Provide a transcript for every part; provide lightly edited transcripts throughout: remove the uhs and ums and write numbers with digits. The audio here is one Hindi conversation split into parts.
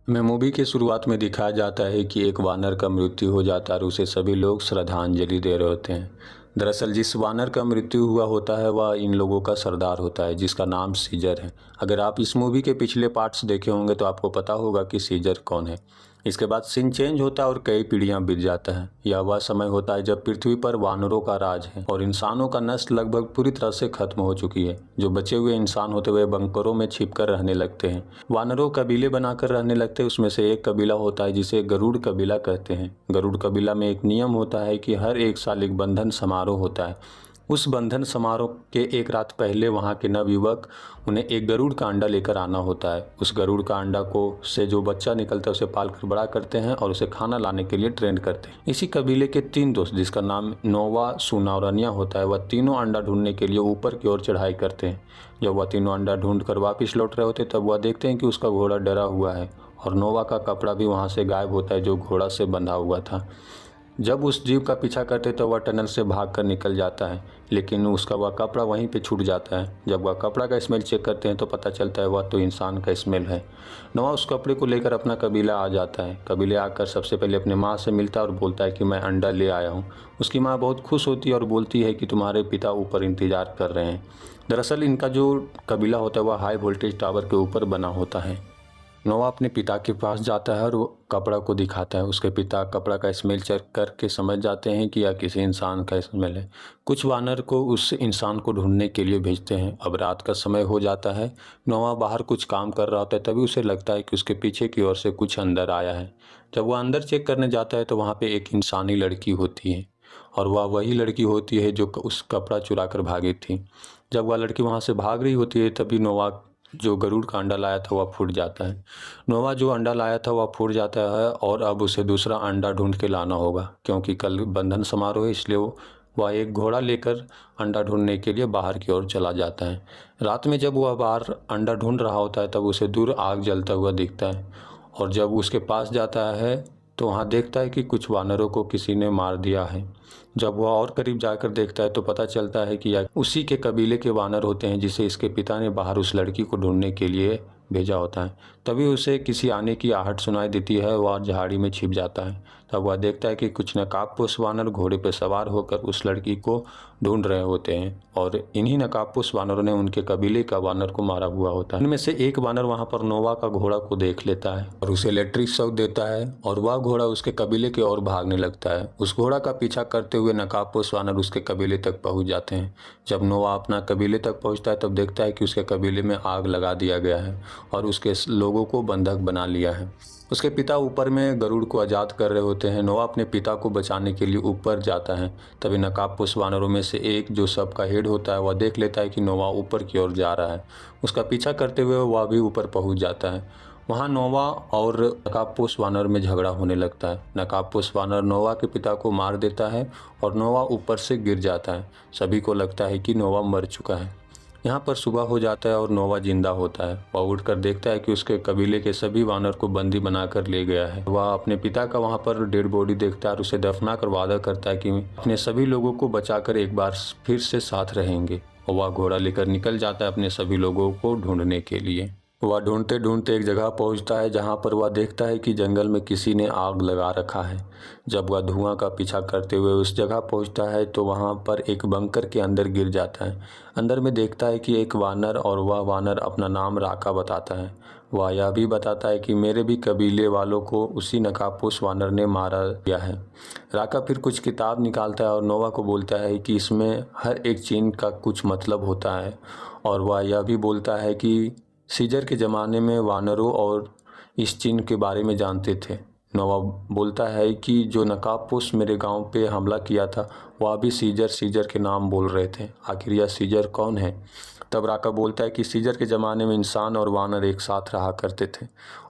में मूवी के शुरुआत में दिखाया जाता है कि एक वानर का मृत्यु हो जाता है और उसे सभी लोग श्रद्धांजलि दे रहे होते हैं। दरअसल जिस वानर का मृत्यु हुआ होता है वह इन लोगों का सरदार होता है जिसका नाम सीजर है। अगर आप इस मूवी के पिछले पार्ट्स देखे होंगे तो आपको पता होगा कि सीजर कौन है। इसके बाद सीन चेंज होता है और कई पीढ़ियां बीत जाता है। यह वह समय होता है जब पृथ्वी पर वानरों का राज है और इंसानों का नस्ल लगभग पूरी तरह से खत्म हो चुकी है। जो बचे हुए इंसान होते हुए बंकरों में छिपकर रहने लगते हैं। वानरों कबीले बनाकर रहने लगते हैं। उसमें से एक कबीला होता है जिसे गरुड़ कबीला कहते हैं। गरुड़ कबीला में एक नियम होता है कि हर एक साल एक बंधन समारोह होता है। उस बंधन समारोह के एक रात पहले वहाँ के नवयुवक उन्हें एक गरुड़ का अंडा लेकर आना होता है। उस गरुड़ का अंडा को से जो बच्चा निकलता है उसे पालकर बड़ा करते हैं और उसे खाना लाने के लिए ट्रेंड करते हैं। इसी कबीले के 3 दोस्त जिसका नाम नोवा, सूना और अनिया होता है, वह तीनों अंडा ढूंढने के लिए ऊपर की ओर चढ़ाई करते हैं। जब वह तीनों अंडा ढूंढ कर वापिस लौट रहे होते तब वह देखते हैं कि उसका घोड़ा डरा हुआ है और नोवा का कपड़ा भी वहाँ से गायब होता है जो घोड़ा से बंधा हुआ था। जब उस जीव का पीछा करते तो वह टनल से भागकर निकल जाता है, लेकिन उसका वह कपड़ा वहीं पे छूट जाता है। जब वह कपड़ा का स्मेल चेक करते हैं तो पता चलता है वह तो इंसान का स्मेल है। नोआ उस कपड़े को लेकर अपना कबीला आ जाता है। कबीले आकर सबसे पहले अपने माँ से मिलता है और बोलता है कि मैं अंडा ले आया हूँ। उसकी माँ बहुत खुश होती है और बोलती है कि तुम्हारे पिता ऊपर इंतजार कर रहे हैं। दरअसल इनका जो कबीला होता है वह हाई वोल्टेज टावर के ऊपर बना होता है। नोआ अपने पिता के पास जाता है और वो कपड़ा को दिखाता है। उसके पिता कपड़ा का स्मेल चेक करके समझ जाते हैं कि यह किसी इंसान का स्मेल है। कुछ वानर को उस इंसान को ढूंढने के लिए भेजते हैं। अब रात का समय हो जाता है। नोआ बाहर कुछ काम कर रहा होता है, तभी उसे लगता है कि उसके पीछे की ओर से कुछ अंदर आया है। जब वह अंदर चेक करने जाता है तो वहाँ पे एक इंसानी लड़की होती है और वह वही लड़की होती है जो उस कपड़ा चुरा कर भागी थी। जब वह लड़की वहाँ से भाग रही होती है तभी नोआ जो गरुड़ का अंडा लाया था वह फूट जाता है। नोवा जो अंडा लाया था वह फूट जाता है और अब उसे दूसरा अंडा ढूंढ के लाना होगा, क्योंकि कल बंधन समारोह है, इसलिए वह एक घोड़ा लेकर अंडा ढूंढने के लिए बाहर की ओर चला जाता है। रात में जब वह बाहर अंडा ढूंढ रहा होता है तब उसे दूर आग जलता हुआ दिखता है और जब उसके पास जाता है तो वहाँ देखता है कि कुछ वानरों को किसी ने मार दिया है। जब वह और करीब जाकर देखता है तो पता चलता है कि यह उसी के कबीले के वानर होते हैं जिसे इसके पिता ने बाहर उस लड़की को ढूंढने के लिए भेजा होता है। तभी उसे किसी आने की आहट सुनाई देती है। वह झाड़ी में छिप जाता है। तब वह देखता है कि कुछ नकाबपोश वानर घोड़े पर सवार होकर उस लड़की को ढूंढ रहे होते हैं और इन्हीं नकाबपोश वानरों ने उनके कबीले का वानर को मारा हुआ होता है। इनमें से एक वानर वहां पर नोवा का घोड़ा को देख लेता है और उसे इलेक्ट्रिक शॉक देता है और वह घोड़ा उसके कबीले की ओर भागने लगता है। उस घोड़ा का पीछा करते हुए नकाबपोश वानर उसके कबीले तक पहुंच जाते हैं। जब नोवा अपना कबीले तक पहुंचता है तब देखता है कि उसके कबीले में आग लगा दिया गया है और उसके लोगों को बंधक बना लिया है। उसके पिता ऊपर में गरुड़ को आज़ाद कर रहे होते हैं। नोआ अपने पिता को बचाने के लिए ऊपर जाता है। तभी नकाबपोश वानरों में से एक जो सबका हेड होता है वह देख लेता है कि नोआ ऊपर की ओर जा रहा है। उसका पीछा करते हुए वह भी ऊपर पहुंच जाता है। वहाँ नोवा और नकाबपोश वानर में झगड़ा होने लगता है। नकाबपोश वानर नोवा के पिता को मार देता है और नोवा ऊपर से गिर जाता है। सभी को लगता है कि नोवा मर चुका है। यहाँ पर सुबह हो जाता है और नोवा जिंदा होता है। वह उठकर देखता है कि उसके कबीले के सभी वानर को बंदी बनाकर ले गया है। वह अपने पिता का वहाँ पर डेड बॉडी देखता है और उसे दफना कर वादा करता है कि अपने सभी लोगों को बचाकर एक बार फिर से साथ रहेंगे। और वह घोड़ा लेकर निकल जाता है अपने सभी लोगों को ढूंढने के लिए। वह ढूंढते ढूंढते एक जगह पहुंचता है जहां पर वह देखता है कि जंगल में किसी ने आग लगा रखा है। जब वह धुआं का पीछा करते हुए उस जगह पहुंचता है तो वहां पर एक बंकर के अंदर गिर जाता है। अंदर में देखता है कि एक वानर और वह वानर अपना नाम राका बताता है। वह यह भी बताता है कि मेरे भी कबीले वालों को उसी नकाबपोश वानर ने मारा गया है। राका फिर कुछ किताब निकालता है और नोवा को बोलता है कि इसमें हर एक चिन्ह का कुछ मतलब होता है और वह यह भी बोलता है कि सीजर के ज़माने में वानरों और इस चिन्ह के बारे में जानते थे। नोवा बोलता है कि जो नकाबपोश मेरे गांव पे हमला किया था वह भी सीजर सीजर के नाम बोल रहे थे। आखिर यह सीजर कौन है? तब राका बोलता है कि सीजर के ज़माने में इंसान और वानर एक साथ रहा करते थे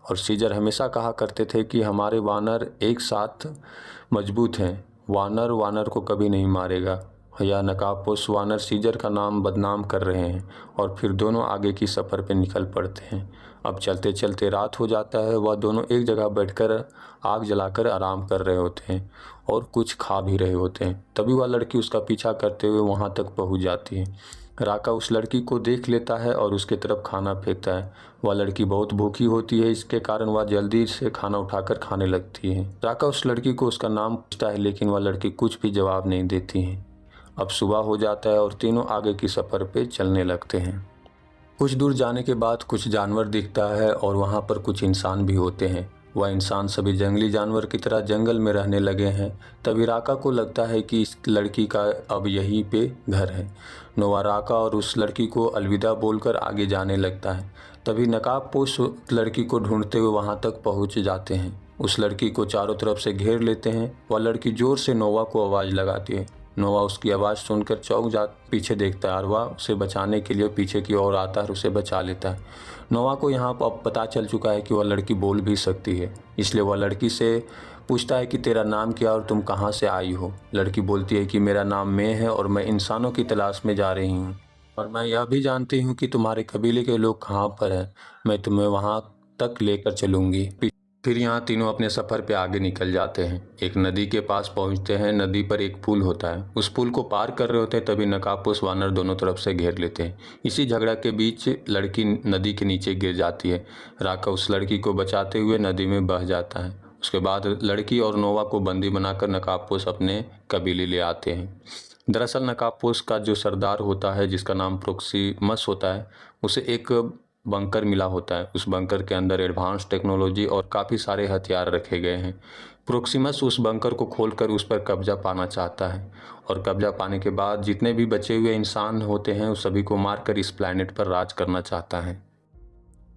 और सीजर हमेशा कहा करते थे कि हमारे वानर एक साथ मजबूत हैं। वानर वानर को कभी नहीं मारेगा या नकाबपोश वानर सीजर का नाम बदनाम कर रहे हैं और फिर दोनों आगे की सफ़र पे निकल पड़ते हैं। अब चलते चलते रात हो जाता है। वह दोनों एक जगह बैठकर आग जलाकर आराम कर रहे होते हैं और कुछ खा भी रहे होते हैं। तभी वह लड़की उसका पीछा करते हुए वहाँ तक पहुँच जाती है। राका उस लड़की को देख लेता है और उसके तरफ खाना फेंकता है। वह लड़की बहुत भूखी होती है, इसके कारण वह जल्दी से खाना उठाकर खाने लगती है। राका उस लड़की को उसका नाम पूछता है, लेकिन वह लड़की कुछ भी जवाब नहीं देती है। अब सुबह हो जाता है और तीनों आगे की सफ़र पे चलने लगते हैं। कुछ दूर जाने के बाद कुछ जानवर दिखता है और वहाँ पर कुछ इंसान भी होते हैं। वह इंसान सभी जंगली जानवर की तरह जंगल में रहने लगे हैं। तभी राका को लगता है कि इस लड़की का अब यहीं पे घर है। नोवा राका और उस लड़की को अलविदा बोलकर आगे जाने लगता है। तभी नकाबपोश लड़की को ढूंढते हुए वहाँ तक पहुँच जाते हैं। उस लड़की को चारों तरफ से घेर लेते हैं। वह लड़की जोर से नोवा को आवाज़ लगाती है। नोवा उसकी आवाज़ सुनकर चौंक जा पीछे देखता है और वह उसे बचाने के लिए पीछे की ओर आता है और उसे बचा लेता है। नोवा को यहाँ पर अब पता चल चुका है कि वह लड़की बोल भी सकती है, इसलिए वह लड़की से पूछता है कि तेरा नाम क्या और तुम कहाँ से आई हो। लड़की बोलती है कि मेरा नाम मे है और मैं इंसानों की तलाश में जा रही हूँ और मैं यह भी जानती हूँ कि तुम्हारे कबीले के लोग कहाँ पर हैं। मैं तुम्हें वहाँ तक लेकर चलूँगी। फिर यहाँ तीनों अपने सफ़र पे आगे निकल जाते हैं। एक नदी के पास पहुँचते हैं। नदी पर एक पुल होता है। उस पुल को पार कर रहे होते हैं तभी नकाबपोश वानर दोनों तरफ से घेर लेते हैं। इसी झगड़ा के बीच लड़की नदी के नीचे गिर जाती है। राका उस लड़की को बचाते हुए नदी में बह जाता है। उसके बाद लड़की और नोवा को बंदी बनाकर नकाबपोश अपने कबीले ले आते हैं। दरअसल नकाबपोश का जो सरदार होता है, जिसका नाम प्रोक्सीमस होता है, उसे एक बंकर मिला होता है। उस बंकर के अंदर एडवांस टेक्नोलॉजी और काफ़ी सारे हथियार रखे गए हैं। प्रोक्सीमस उस बंकर को खोलकर उस पर कब्जा पाना चाहता है और कब्जा पाने के बाद जितने भी बचे हुए इंसान होते हैं उस सभी को मारकर इस प्लैनेट पर राज करना चाहता है।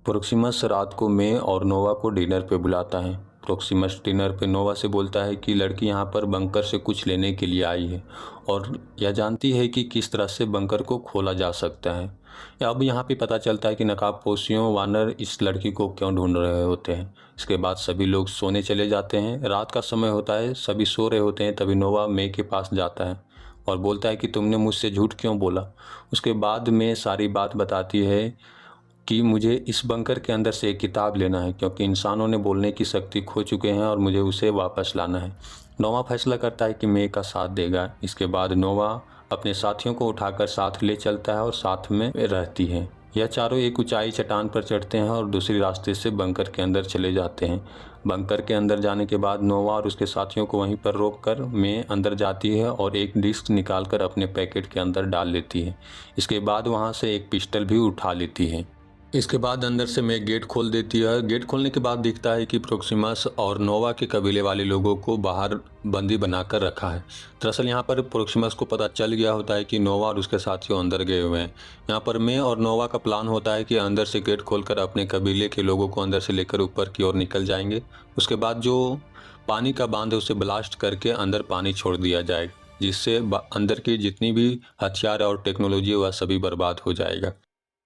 प्रोक्सीमस रात को मे और नोवा को डिनर पे बुलाता है। प्रोक्सीमस डिनर पे नोवा से बोलता है कि लड़की यहाँ पर बंकर से कुछ लेने के लिए आई है और यह जानती है कि किस तरह से बंकर को खोला जा सकता है। अब यहाँ पे पता चलता है कि नकाबपोशियों वानर इस लड़की को क्यों ढूंढ रहे होते हैं। इसके बाद सभी लोग सोने चले जाते हैं। रात का समय होता है, सभी सो रहे होते हैं। तभी नोवा मे के पास जाता है और बोलता है कि तुमने मुझसे झूठ क्यों बोला। उसके बाद मे सारी बात बताती है कि मुझे इस बंकर के अंदर से एक किताब लेना है, क्योंकि इंसानों ने बोलने की शक्ति खो चुके हैं और मुझे उसे वापस लाना है। नोवा फैसला करता है कि मे का साथ देगा। इसके बाद नोवा अपने साथियों को उठाकर साथ ले चलता है और साथ में रहती है। यह चारों एक ऊंचाई चट्टान पर चढ़ते हैं और दूसरी रास्ते से बंकर के अंदर चले जाते हैं। बंकर के अंदर जाने के बाद नोवा और उसके साथियों को वहीं पर रोककर मे अंदर जाती है और एक डिस्क निकालकर अपने पैकेट के अंदर डाल लेती है। इसके बाद वहां से एक पिस्टल भी उठा लेती है। इसके बाद अंदर से मे गेट खोल देती है। गेट खोलने के बाद दिखता है कि प्रोक्सीमस और नोवा के कबीले वाले लोगों को बाहर बंदी बनाकर रखा है। दरअसल यहाँ पर प्रोक्सीमस को पता चल गया होता है कि नोवा और उसके साथियों अंदर गए हुए हैं। यहाँ पर मे और नोवा का प्लान होता है कि अंदर से गेट खोलकर अपने कबीले के लोगों को अंदर से लेकर ऊपर की ओर निकल जाएंगे। उसके बाद जो पानी का बांध है उसे ब्लास्ट करके अंदर पानी छोड़ दिया जाएगा, जिससे अंदर की जितनी भी हथियार और टेक्नोलॉजी है वह सभी बर्बाद हो जाएगा।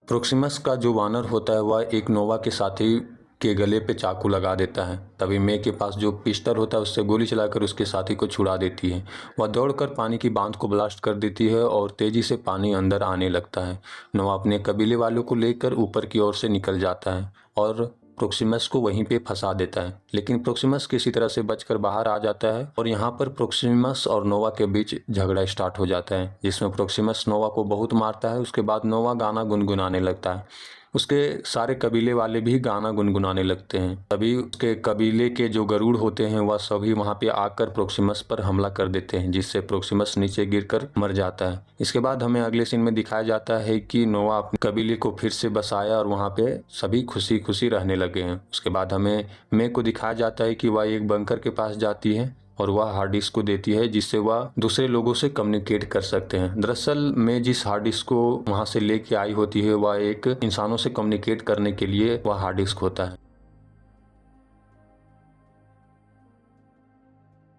प्रोक्सीमस का जो वानर होता है वह एक नोवा के साथी के गले पे चाकू लगा देता है। तभी मे के पास जो पिस्टल होता है उससे गोली चलाकर उसके साथी को छुड़ा देती है। वह दौड़कर पानी की बांध को ब्लास्ट कर देती है और तेज़ी से पानी अंदर आने लगता है। नोवा अपने कबीले वालों को लेकर ऊपर की ओर से निकल जाता है और प्रोक्सीमस को वहीं पे फंसा देता है, लेकिन प्रोक्सीमस किसी तरह से बचकर बाहर आ जाता है और यहाँ पर प्रोक्सीमस और नोवा के बीच झगड़ा स्टार्ट हो जाता है, जिसमें प्रोक्सीमस नोवा को बहुत मारता है। उसके बाद नोवा गाना गुनगुनाने लगता है। उसके सारे कबीले वाले भी गाना गुनगुनाने लगते हैं। तभी उसके कबीले के जो गरुड़ होते हैं वह सभी वहाँ पे आकर प्रोक्सीमस पर हमला कर देते हैं, जिससे प्रोक्सीमस नीचे गिरकर मर जाता है। इसके बाद हमें अगले सीन में दिखाया जाता है कि नोवा अपने कबीले को फिर से बसाया और वहाँ पे सभी खुशी खुशी रहने लगे हैं। उसके बाद हमें मे को दिखाया जाता है कि वह एक बंकर के पास जाती है और वह हार्ड डिस्क को देती है, जिससे वह दूसरे लोगों से कम्युनिकेट कर सकते हैं। दरअसल मैं जिस हार्ड डिस्क को वहां से लेके आई होती है वह एक इंसानों से कम्युनिकेट करने के लिए वह हार्ड डिस्क होता है।